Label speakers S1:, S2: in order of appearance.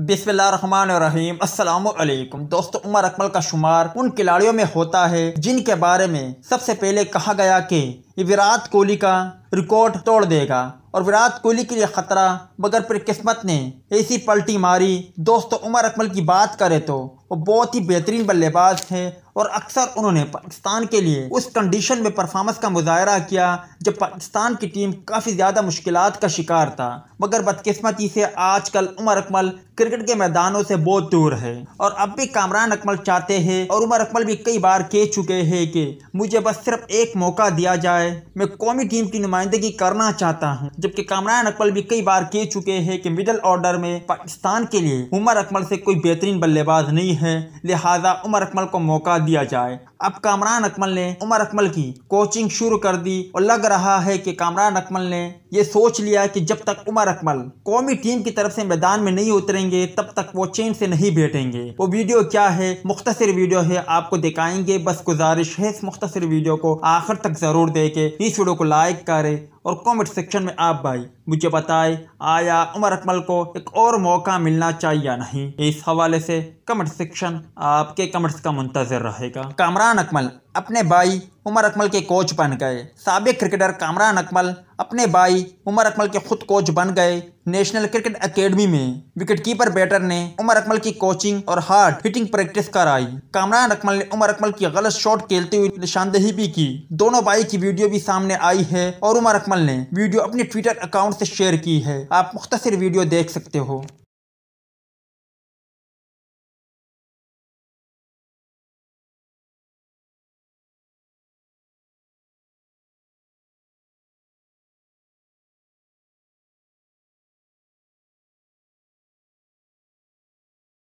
S1: बिस्मिल्लाहिर्रहमानिर्रहीम। अस्सलामुअलैकुम दोस्तों, उमर अकमल का शुमार उन खिलाड़ियों में होता है जिनके बारे में सबसे पहले कहा गया कि ये विराट कोहली का रिकॉर्ड तोड़ देगा और विराट कोहली के लिए खतरा, मगर फिर किस्मत ने ऐसी पलटी मारी। दोस्तों, उमर अकमल की बात करें तो वो बहुत ही बेहतरीन बल्लेबाज थे और अक्सर उन्होंने पाकिस्तान के लिए उस कंडीशन में परफॉर्मेंस का मुजाहरा किया जब पाकिस्तान की टीम काफ़ी ज़्यादा मुश्किलात का शिकार था। मगर बदकिस्मती से आजकल उमर अकमल क्रिकेट के मैदानों से बहुत दूर है और अब भी कामरान अकमल चाहते हैं, और उमर अकमल भी कई बार कह चुके हैं कि मुझे बस सिर्फ एक मौका दिया जाए, मैं कौमी टीम की नुमाइंदगी करना चाहता हूं। जबकि कामरान अकमल भी कई बार कह चुके हैं कि मिडिल ऑर्डर में पाकिस्तान के लिए उमर अकमल से कोई बेहतरीन बल्लेबाज नहीं है, लिहाजा उमर अकमल को मौका दिया जाए। अब कामरान अकमल ने उमर अकमल की कोचिंग शुरू कर दी और लग रहा है कि कामरान अकमल ने यह सोच लिया कि जब तक उमर अकमल कौमी टीम की तरफ से मैदान में नहीं उतरेंगे तब तक वो चैन से नहीं बैठेंगे। वो वीडियो क्या है, मुख्तसर वीडियो है, आपको दिखाएंगे। बस गुजारिश है इस मुख्तसर वीडियो को आखिर तक जरूर देखें, इस वीडियो को लाइक करें और कमेंट सेक्शन में आप भाई मुझे बताएं आया उमर अकमल को एक और मौका मिलना चाहिए या नहीं। इस हवाले से कमेंट सेक्शन आपके कमेंट्स का मुंतजर रहेगा। कामरान अकमल अपने भाई उमर अकमल के कोच बन गए। साबिक क्रिकेटर कामरान अकमल अपने भाई उमर अकमल के खुद कोच बन गए। नेशनल क्रिकेट एकेडमी में विकेटकीपर बैटर ने उमर अकमल की कोचिंग और हार्ड हिटिंग प्रैक्टिस कराई। कामरान अकमल ने उमर अकमल की गलत शॉट खेलते हुए निशानदेही भी की। दोनों भाई की वीडियो भी सामने आई है और उमर अकमल ने वीडियो अपने ट्विटर अकाउंट से शेयर की है। आप मुख्तसर वीडियो देख सकते हो।